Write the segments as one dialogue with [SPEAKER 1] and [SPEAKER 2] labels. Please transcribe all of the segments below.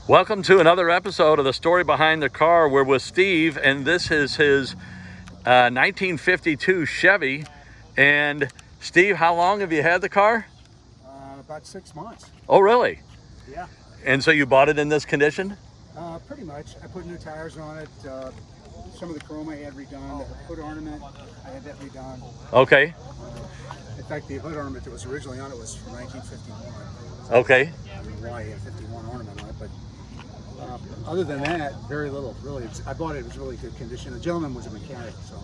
[SPEAKER 1] Welcome to another episode of The Story Behind the Car. We're with Steve, and this is his 1952 Chevy. And Steve, how long have you had the car?
[SPEAKER 2] About 6 months.
[SPEAKER 1] Oh, really?
[SPEAKER 2] Yeah.
[SPEAKER 1] And so you bought it in this condition?
[SPEAKER 2] Pretty much. I put new tires on it. Some of the chrome I had redone. The hood ornament, I had that redone.
[SPEAKER 1] Okay.
[SPEAKER 2] In fact, the hood ornament that was originally on it was from 1951.
[SPEAKER 1] Okay.
[SPEAKER 2] I don't know why you had 51 ornament on it, but other than that, very little, really. I bought it, it was really good condition. The gentleman was a mechanic, so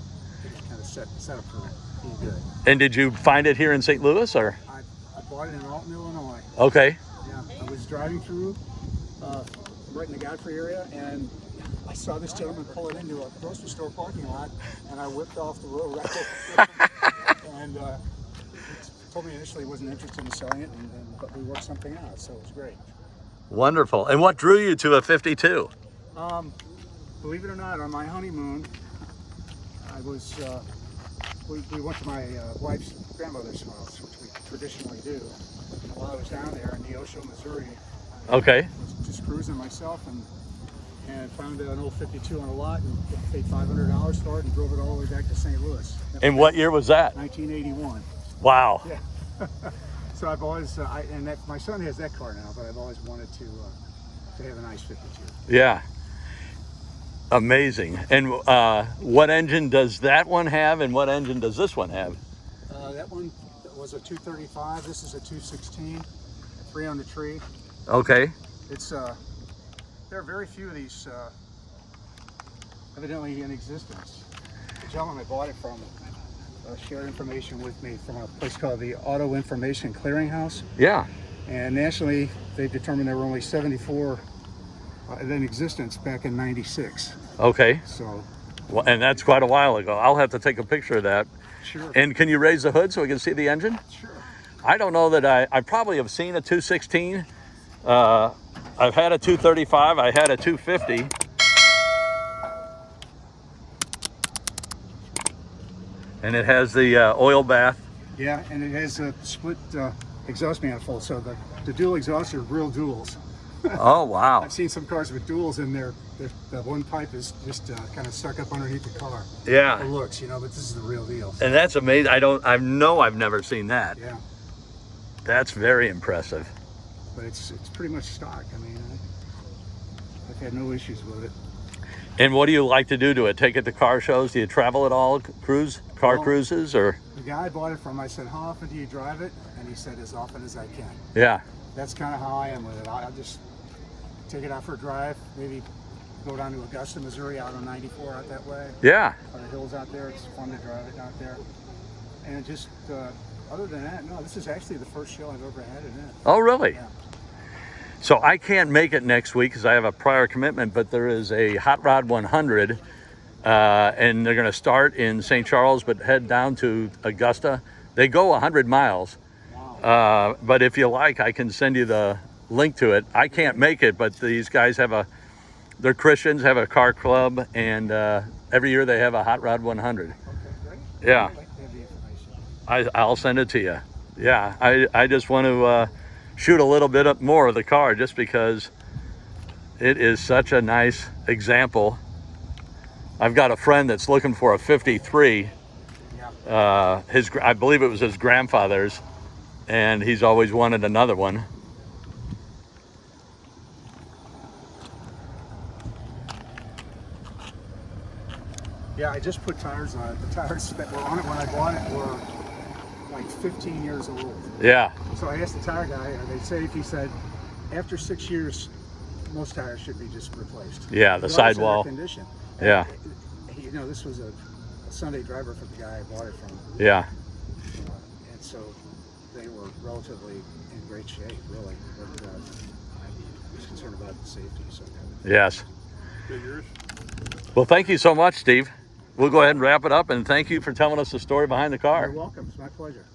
[SPEAKER 2] it was kind of set up for being good.
[SPEAKER 1] And did you find it here in St. Louis, or?
[SPEAKER 2] I bought it in Alton, Illinois.
[SPEAKER 1] Okay.
[SPEAKER 2] Yeah, I was driving through right in the Godfrey area, and I saw this gentleman pull it into a grocery store parking lot, and I whipped off the road right over and told me initially he wasn't interested in selling it, but we worked something out, so it was great.
[SPEAKER 1] Wonderful. And what drew you to a 52?
[SPEAKER 2] Believe it or not, on my honeymoon, I was, we went to my wife's grandmother's house, which we traditionally do. And while I was down there in Neosho, Missouri,
[SPEAKER 1] Okay.
[SPEAKER 2] I was just cruising myself and found an old 52 on a lot and paid $500 for it and drove it all the way back to St. Louis.
[SPEAKER 1] And what year was that?
[SPEAKER 2] 1981.
[SPEAKER 1] Wow.
[SPEAKER 2] Yeah. So I've always, my son has that car now, but I've always wanted to have a nice 52.
[SPEAKER 1] Yeah. Amazing. And what engine does that one have, and what engine does this one have?
[SPEAKER 2] That one was a 235. This is a 216. 3 on the tree.
[SPEAKER 1] Okay.
[SPEAKER 2] It's there are very few of these evidently in existence. The gentleman I bought it from shared information with me from a place called the Auto Information Clearinghouse.
[SPEAKER 1] Yeah.
[SPEAKER 2] And nationally, they've determined there were only 74 in existence back in '96.
[SPEAKER 1] Okay.
[SPEAKER 2] So.
[SPEAKER 1] Well, and that's quite a while ago. I'll have to take a picture of that.
[SPEAKER 2] Sure.
[SPEAKER 1] And can you raise the hood so we can see the engine?
[SPEAKER 2] Sure.
[SPEAKER 1] I don't know that I probably have seen a 216. I've had a 235. I had a 250. And it has the oil bath.
[SPEAKER 2] Yeah, and it has a split exhaust manifold, so the dual exhausts are real duals.
[SPEAKER 1] Oh, wow.
[SPEAKER 2] I've seen some cars with duals in there. The one pipe is just kind of stuck up underneath the car.
[SPEAKER 1] Yeah.
[SPEAKER 2] For looks, but this is the real deal.
[SPEAKER 1] And that's amazing. I've never seen that.
[SPEAKER 2] Yeah.
[SPEAKER 1] That's very impressive.
[SPEAKER 2] But it's pretty much stock. I mean, I've had no issues with it.
[SPEAKER 1] And what do you like to do to it? Take it to car shows? Do you travel at all? Cruises, or?
[SPEAKER 2] The guy I bought it from, I said, how often do you drive it? And he said, as often as I can.
[SPEAKER 1] Yeah.
[SPEAKER 2] That's kind of how I am with it. I'll just take it out for a drive, maybe go down to Augusta, Missouri, out on 94 out that way.
[SPEAKER 1] Yeah.
[SPEAKER 2] On the hills out there, it's fun to drive it out there. And just, other than that, no, this is actually the first show I've ever had in it.
[SPEAKER 1] Oh, really?
[SPEAKER 2] Yeah.
[SPEAKER 1] So I can't make it next week because I have a prior commitment, but there is a Hot Rod 100, and they're going to start in St. Charles, but head down to Augusta. They go 100 miles.
[SPEAKER 2] Wow.
[SPEAKER 1] But if you like, I can send you the link to it. I can't make it, but these guys they're Christians, have a car club, and every year they have a Hot Rod 100.
[SPEAKER 2] Okay, great.
[SPEAKER 1] Yeah.
[SPEAKER 2] I'd like to have the information.
[SPEAKER 1] I'll send it to you. Yeah, I just want to shoot a little bit more of the car just because it is such a nice example. I've got a friend that's looking for a 53.
[SPEAKER 2] Yeah.
[SPEAKER 1] I believe it was his grandfather's, and he's always wanted another one.
[SPEAKER 2] Yeah, I just put tires on it. The tires that were on it when I bought it were like 15 years old.
[SPEAKER 1] Yeah.
[SPEAKER 2] So I asked the tire guy, and he said, after 6 years, most tires should be just replaced.
[SPEAKER 1] Yeah, the sidewall.
[SPEAKER 2] Condition.
[SPEAKER 1] Yeah.
[SPEAKER 2] And, this was a Sunday driver for the guy I bought it from.
[SPEAKER 1] Yeah.
[SPEAKER 2] And so they were relatively in great shape, really. But I was concerned about the safety. So.
[SPEAKER 1] Yes. Well, thank you so much, Steve. We'll go ahead and wrap it up, and thank you for telling us the story behind the car.
[SPEAKER 2] You're welcome. It's my pleasure.